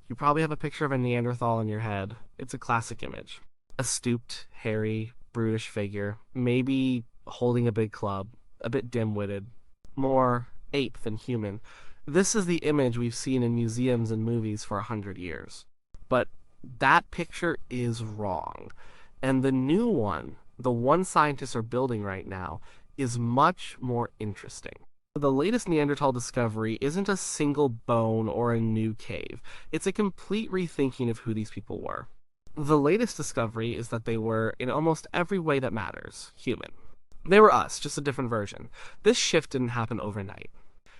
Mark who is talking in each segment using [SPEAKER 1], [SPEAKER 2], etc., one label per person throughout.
[SPEAKER 1] You probably have a picture of a Neanderthal in your head. It's a classic image. A stooped, hairy, brutish figure, maybe holding a big club, a bit dim-witted, more ape than human. This is the image we've seen in museums and movies for 100 years. But that picture is wrong. And the new one, the one scientists are building right now, is much more interesting. The latest Neanderthal discovery isn't a single bone or a new cave. It's a complete rethinking of who these people were. The latest discovery is that they were, in almost every way that matters, human. They were us, just a different version. This shift didn't happen overnight.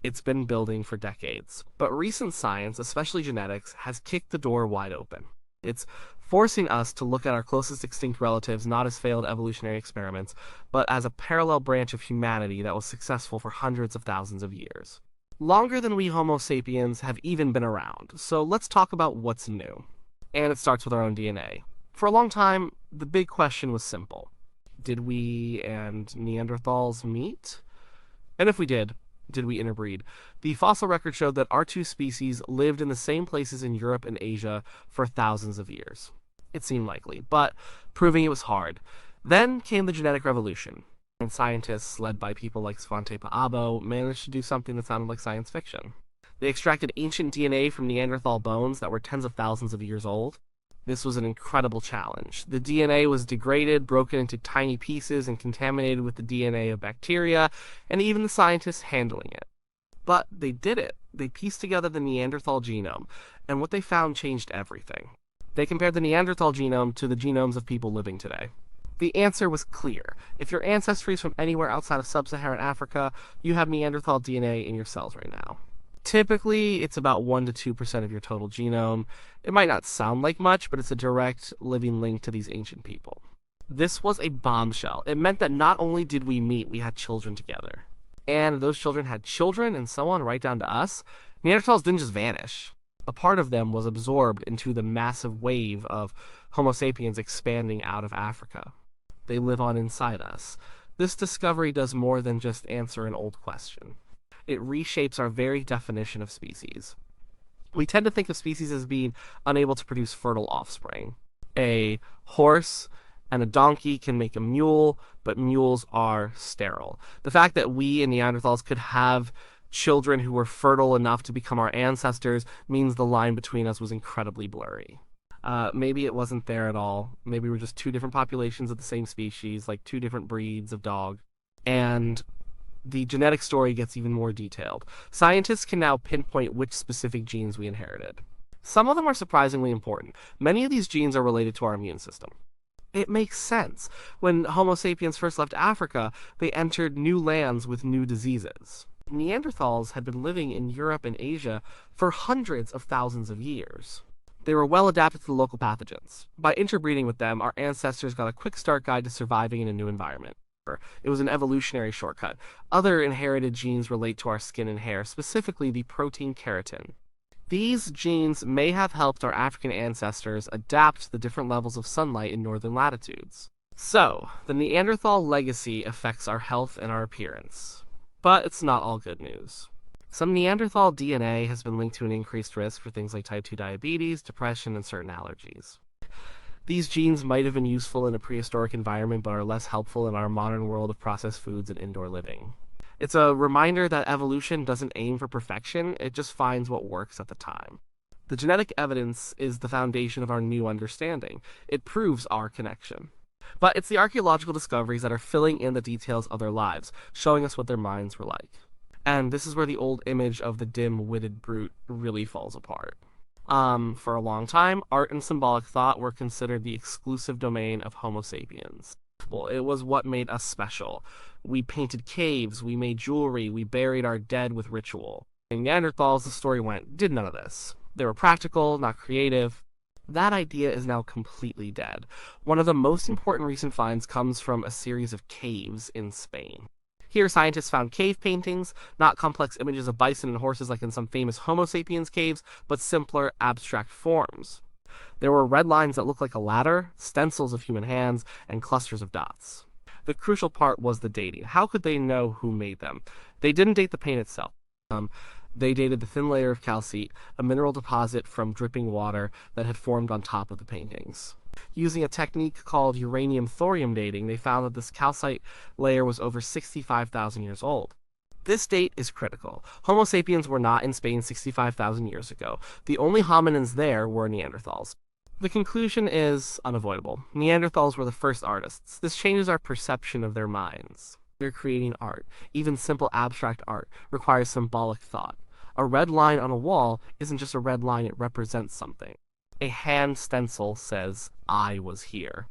[SPEAKER 1] It's been building for decades. But recent science, especially genetics, has kicked the door wide open. It's forcing us to look at our closest extinct relatives not as failed evolutionary experiments, but as a parallel branch of humanity that was successful for hundreds of thousands of years. Longer than we Homo sapiens have even been around, so let's talk about what's new. And it starts with our own DNA. For a long time, the big question was simple. Did we and Neanderthals meet? And if we did we interbreed? The fossil record showed that our two species lived in the same places in Europe and Asia for thousands of years. It seemed likely, but proving it was hard. Then came the genetic revolution, and scientists, led by people like Svante Paabo, managed to do something that sounded like science fiction. They extracted ancient DNA from Neanderthal bones that were tens of thousands of years old. This was an incredible challenge. The DNA was degraded, broken into tiny pieces, and contaminated with the DNA of bacteria, and even the scientists handling it. But they did it. They pieced together the Neanderthal genome, and what they found changed everything. They compared the Neanderthal genome to the genomes of people living today. The answer was clear. If your ancestry is from anywhere outside of sub-Saharan Africa, you have Neanderthal DNA in your cells right now. Typically, it's about 1 to 2% of your total genome. It might not sound like much, but it's a direct living link to these ancient people. This was a bombshell. It meant that not only did we meet, we had children together. And those children had children and so on, right down to us. Neanderthals didn't just vanish. A part of them was absorbed into the massive wave of Homo sapiens expanding out of Africa. They live on inside us. This discovery does more than just answer an old question. It reshapes our very definition of species. We tend to think of species as being unable to produce fertile offspring. A horse and a donkey can make a mule, but mules are sterile. The fact that we and Neanderthals could have children who were fertile enough to become our ancestors means the line between us was incredibly blurry. Maybe it wasn't there at all. Maybe we're just two different populations of the same species, like two different breeds of dog. And the genetic story gets even more detailed. Scientists can now pinpoint which specific genes we inherited. Some of them are surprisingly important. Many of these genes are related to our immune system. It makes sense. When Homo sapiens first left Africa, they entered new lands with new diseases. Neanderthals had been living in Europe and Asia for hundreds of thousands of years. They were well adapted to the local pathogens. By interbreeding with them, our ancestors got a quick start guide to surviving in a new environment. It was an evolutionary shortcut. Other inherited genes relate to our skin and hair, specifically the protein keratin. These genes may have helped our African ancestors adapt to the different levels of sunlight in northern latitudes. So, the Neanderthal legacy affects our health and our appearance. But it's not all good news. Some Neanderthal DNA has been linked to an increased risk for things like type 2 diabetes, depression, and certain allergies. These genes might have been useful in a prehistoric environment but are less helpful in our modern world of processed foods and indoor living. It's a reminder that evolution doesn't aim for perfection, it just finds what works at the time. The genetic evidence is the foundation of our new understanding. It proves our connection. But it's the archaeological discoveries that are filling in the details of their lives, showing us what their minds were like. And this is where the old image of the dim-witted brute really falls apart. For a long time, art and symbolic thought were considered the exclusive domain of Homo sapiens. Well, it was what made us special. We painted caves, we made jewelry, we buried our dead with ritual. In Neanderthals, the story went, did none of this. They were practical, not creative. That idea is now completely dead. One of the most important recent finds comes from a series of caves in Spain. Here, scientists found cave paintings, not complex images of bison and horses like in some famous Homo sapiens caves, but simpler, abstract forms. There were red lines that looked like a ladder, stencils of human hands, and clusters of dots. The crucial part was the dating. How could they know who made them? They didn't date the paint itself. They dated the thin layer of calcite, a mineral deposit from dripping water that had formed on top of the paintings. Using a technique called uranium-thorium dating, they found that this calcite layer was over 65,000 years old. This date is critical. Homo sapiens were not in Spain 65,000 years ago. The only hominins there were Neanderthals. The conclusion is unavoidable. Neanderthals were the first artists. This changes our perception of their minds. They're creating art. Even simple abstract art requires symbolic thought. A red line on a wall isn't just a red line, it represents something. A hand stencil says, "I was here."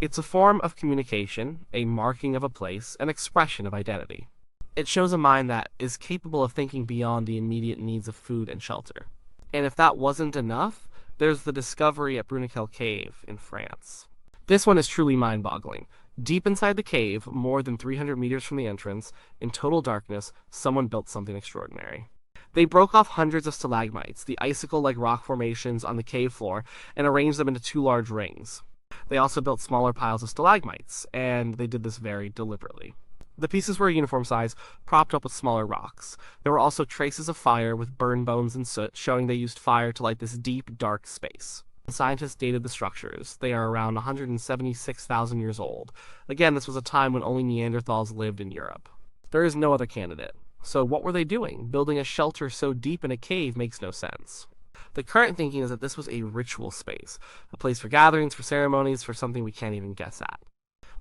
[SPEAKER 1] It's a form of communication, a marking of a place, an expression of identity. It shows a mind that is capable of thinking beyond the immediate needs of food and shelter. And if that wasn't enough, there's the discovery at Bruniquel Cave in France. This one is truly mind-boggling. Deep inside the cave, more than 300 meters from the entrance, in total darkness, someone built something extraordinary. They broke off hundreds of stalagmites, the icicle-like rock formations on the cave floor, and arranged them into two large rings. They also built smaller piles of stalagmites, and they did this very deliberately. The pieces were a uniform size, propped up with smaller rocks. There were also traces of fire with burned bones and soot, showing they used fire to light this deep, dark space. Scientists dated the structures. They are around 176,000 years old. Again, this was a time when only Neanderthals lived in Europe. There is no other candidate. So what were they doing? Building a shelter so deep in a cave makes no sense. The current thinking is that this was a ritual space, a place for gatherings, for ceremonies, for something we can't even guess at.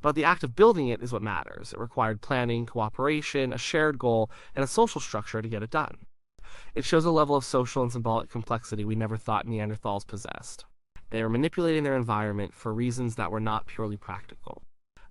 [SPEAKER 1] But the act of building it is what matters. It required planning, cooperation, a shared goal, and a social structure to get it done. It shows a level of social and symbolic complexity we never thought Neanderthals possessed. They were manipulating their environment for reasons that were not purely practical.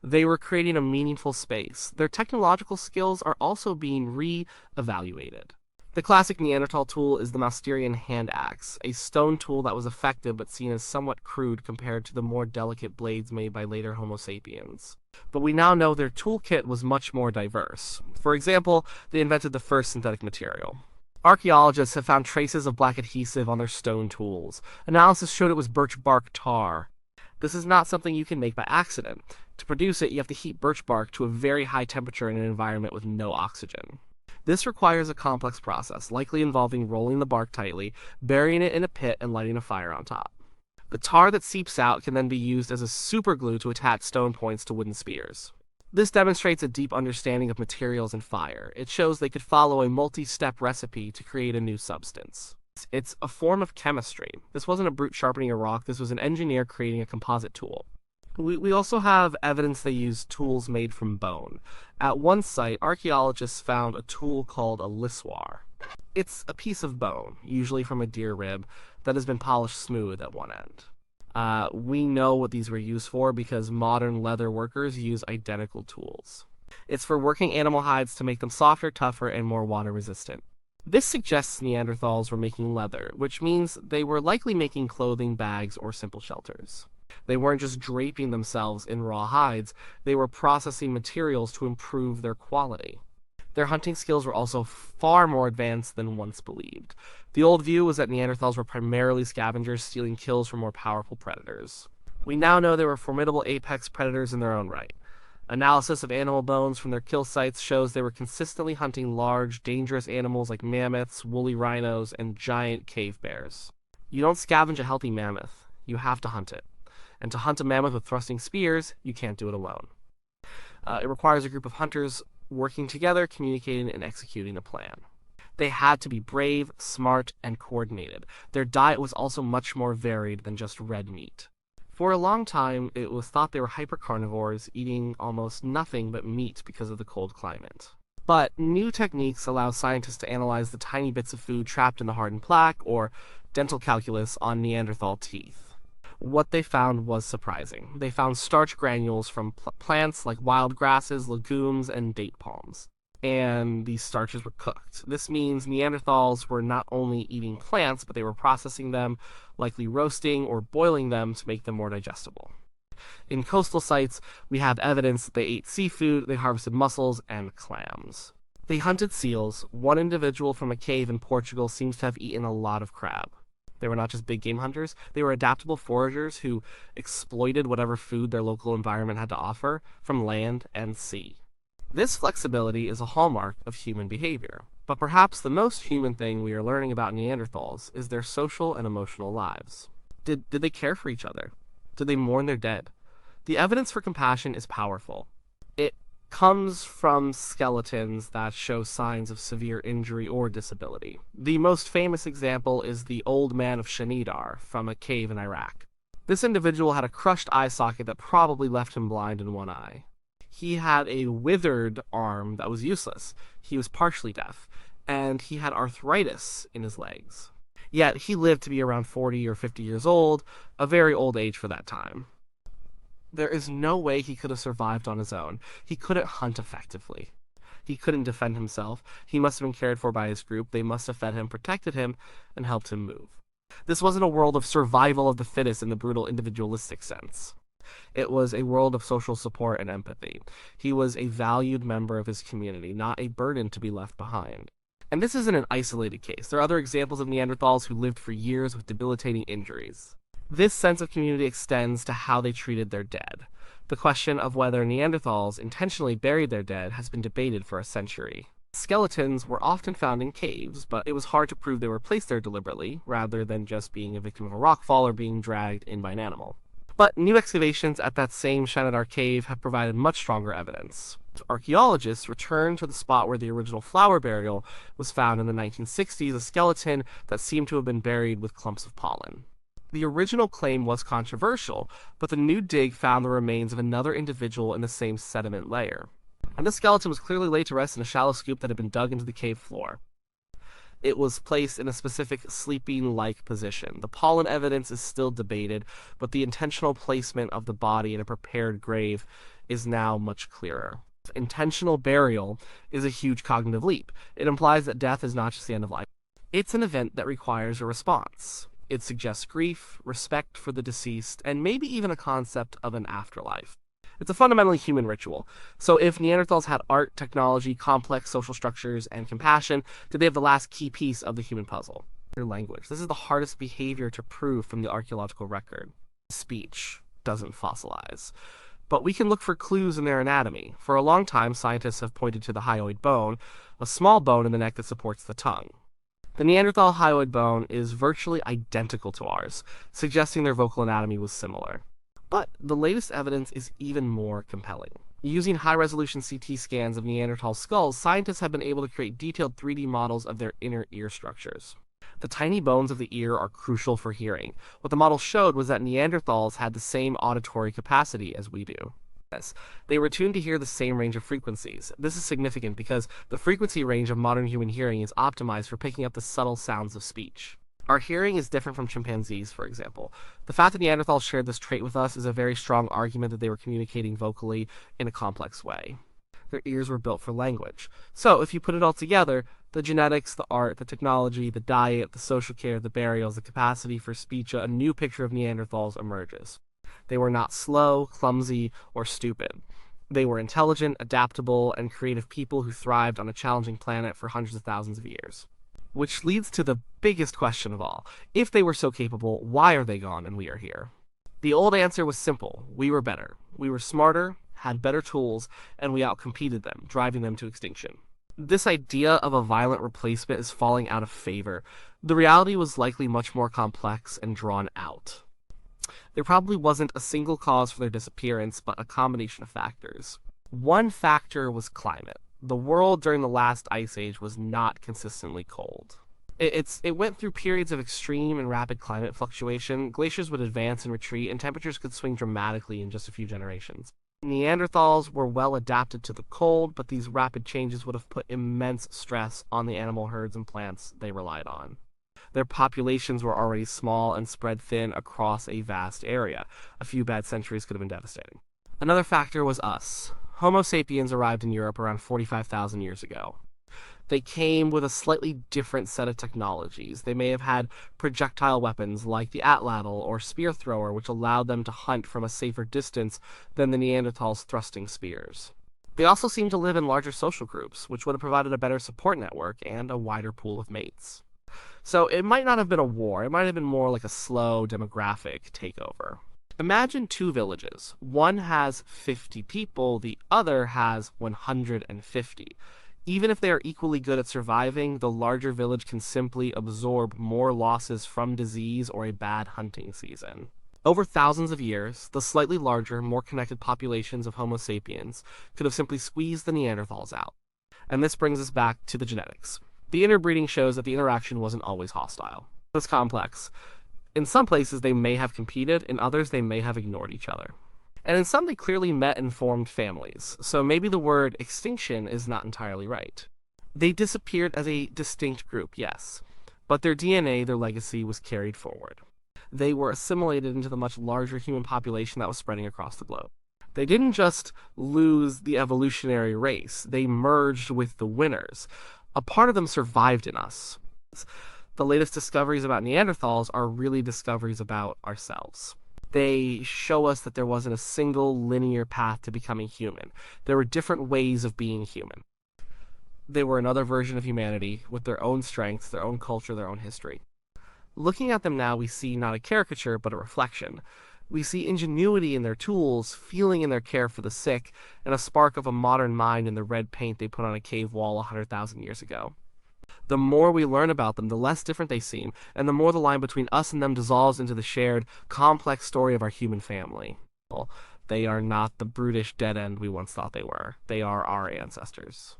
[SPEAKER 1] They were creating a meaningful space. Their technological skills are also being re-evaluated. The classic Neanderthal tool is the Mousterian hand axe, a stone tool that was effective but seen as somewhat crude compared to the more delicate blades made by later Homo sapiens. But we now know their toolkit was much more diverse. For example, they invented the first synthetic material. Archaeologists have found traces of black adhesive on their stone tools. Analysis showed it was birch bark tar. This is not something you can make by accident. To produce it, you have to heat birch bark to a very high temperature in an environment with no oxygen. This requires a complex process, likely involving rolling the bark tightly, burying it in a pit, and lighting a fire on top. The tar that seeps out can then be used as a superglue to attach stone points to wooden spears. This demonstrates a deep understanding of materials and fire. It shows they could follow a multi-step recipe to create a new substance. It's a form of chemistry. This wasn't a brute sharpening a rock, this was an engineer creating a composite tool. We also have evidence they used tools made from bone. At one site, archaeologists found a tool called a lissoir. It's a piece of bone, usually from a deer rib, that has been polished smooth at one end. We know what these were used for because modern leather workers use identical tools. It's for working animal hides to make them softer, tougher, and more water resistant. This suggests Neanderthals were making leather, which means they were likely making clothing, bags, or simple shelters. They weren't just draping themselves in raw hides, they were processing materials to improve their quality. Their hunting skills were also far more advanced than once believed. The old view was that Neanderthals were primarily scavengers stealing kills from more powerful predators. We now know they were formidable apex predators in their own right. Analysis of animal bones from their kill sites shows they were consistently hunting large, dangerous animals like mammoths, woolly rhinos, and giant cave bears. You don't scavenge a healthy mammoth, you have to hunt it. And to hunt a mammoth with thrusting spears, you can't do it alone. It requires a group of hunters working together, communicating, and executing a plan. They had to be brave, smart, and coordinated. Their diet was also much more varied than just red meat. For a long time, it was thought they were hypercarnivores, eating almost nothing but meat because of the cold climate. But new techniques allow scientists to analyze the tiny bits of food trapped in the hardened plaque, or dental calculus, on Neanderthal teeth. What they found was surprising. They found starch granules from plants like wild grasses, legumes, and date palms. And these starches were cooked. This means Neanderthals were not only eating plants, but they were processing them, likely roasting or boiling them to make them more digestible. In coastal sites, we have evidence that they ate seafood, they harvested mussels, and clams. They hunted seals. One individual from a cave in Portugal seems to have eaten a lot of crab. They were not just big game hunters, they were adaptable foragers who exploited whatever food their local environment had to offer, from land and sea. This flexibility is a hallmark of human behavior. But perhaps the most human thing we are learning about Neanderthals is their social and emotional lives. Did they care for each other? Did they mourn their dead? The evidence for compassion is powerful. It comes from skeletons that show signs of severe injury or disability. The most famous example is the Old Man of Shanidar from a cave in Iraq. This individual had a crushed eye socket that probably left him blind in one eye. He had a withered arm that was useless. He was partially deaf, and he had arthritis in his legs. Yet he lived to be around 40 or 50 years old, a very old age for that time. There is no way he could have survived on his own. He couldn't hunt effectively. He couldn't defend himself. He must have been cared for by his group. They must have fed him, protected him, and helped him move. This wasn't a world of survival of the fittest in the brutal individualistic sense. It was a world of social support and empathy. He was a valued member of his community, not a burden to be left behind. And this isn't an isolated case. There are other examples of Neanderthals who lived for years with debilitating injuries. This sense of community extends to how they treated their dead. The question of whether Neanderthals intentionally buried their dead has been debated for a century. Skeletons were often found in caves, but it was hard to prove they were placed there deliberately, rather than just being a victim of a rockfall or being dragged in by an animal. But new excavations at that same Shanidar cave have provided much stronger evidence. Archaeologists returned to the spot where the original flower burial was found in the 1960s, a skeleton that seemed to have been buried with clumps of pollen. The original claim was controversial, but the new dig found the remains of another individual in the same sediment layer. And this skeleton was clearly laid to rest in a shallow scoop that had been dug into the cave floor. It was placed in a specific sleeping-like position. The pollen evidence is still debated, but the intentional placement of the body in a prepared grave is now much clearer. Intentional burial is a huge cognitive leap. It implies that death is not just the end of life. It's an event that requires a response. It suggests grief, respect for the deceased, and maybe even a concept of an afterlife. It's a fundamentally human ritual. So if Neanderthals had art, technology, complex social structures, and compassion, did they have the last key piece of the human puzzle? Their language. This is the hardest behavior to prove from the archaeological record. Speech doesn't fossilize. But we can look for clues in their anatomy. For a long time, scientists have pointed to the hyoid bone, a small bone in the neck that supports the tongue. The Neanderthal hyoid bone is virtually identical to ours, suggesting their vocal anatomy was similar. But the latest evidence is even more compelling. Using high-resolution CT scans of Neanderthal skulls, scientists have been able to create detailed 3D models of their inner ear structures. The tiny bones of the ear are crucial for hearing. What the model showed was that Neanderthals had the same auditory capacity as we do. They were tuned to hear the same range of frequencies. This is significant because the frequency range of modern human hearing is optimized for picking up the subtle sounds of speech. Our hearing is different from chimpanzees, for example. The fact that Neanderthals shared this trait with us is a very strong argument that they were communicating vocally in a complex way. Their ears were built for language. So, if you put it all together, the genetics, the art, the technology, the diet, the social care, the burials, the capacity for speech, a new picture of Neanderthals emerges. They were not slow, clumsy, or stupid. They were intelligent, adaptable, and creative people who thrived on a challenging planet for hundreds of thousands of years. Which leads to the biggest question of all. If they were so capable, why are they gone and we are here? The old answer was simple. We were better. We were smarter, had better tools, and we outcompeted them, driving them to extinction. This idea of a violent replacement is falling out of favor. The reality was likely much more complex and drawn out. There probably wasn't a single cause for their disappearance, but a combination of factors. One factor was climate. The world during the last ice age was not consistently cold. It went through periods of extreme and rapid climate fluctuation. Glaciers would advance and retreat, and temperatures could swing dramatically in just a few generations. Neanderthals were well adapted to the cold, but these rapid changes would have put immense stress on the animal herds and plants they relied on. Their populations were already small and spread thin across a vast area. A few bad centuries could have been devastating. Another factor was us. Homo sapiens arrived in Europe around 45,000 years ago. They came with a slightly different set of technologies. They may have had projectile weapons like the atlatl or spear thrower, which allowed them to hunt from a safer distance than the Neanderthals' thrusting spears. They also seemed to live in larger social groups, which would have provided a better support network and a wider pool of mates. So it might not have been a war. It might have been more like a slow demographic takeover. Imagine two villages. One has 50 people, the other has 150. Even if they are equally good at surviving, the larger village can simply absorb more losses from disease or a bad hunting season. Over thousands of years, the slightly larger, more connected populations of Homo sapiens could have simply squeezed the Neanderthals out. And this brings us back to the genetics. The interbreeding shows that the interaction wasn't always hostile. It's complex. In some places, they may have competed, in others, they may have ignored each other. And in some, they clearly met and formed families, so maybe the word extinction is not entirely right. They disappeared as a distinct group, yes, but their DNA, their legacy, was carried forward. They were assimilated into the much larger human population that was spreading across the globe. They didn't just lose the evolutionary race, they merged with the winners. A part of them survived in us. The latest discoveries about Neanderthals are really discoveries about ourselves. They show us that there wasn't a single linear path to becoming human. There were different ways of being human. They were another version of humanity with their own strengths, their own culture, their own history. Looking at them now, we see not a caricature, but a reflection. We see ingenuity in their tools, feeling in their care for the sick, and a spark of a modern mind in the red paint they put on a cave wall 100,000 years ago. The more we learn about them, the less different they seem, and the more the line between us and them dissolves into the shared, complex story of our human family. They are not the brutish dead end we once thought they were. They are our ancestors.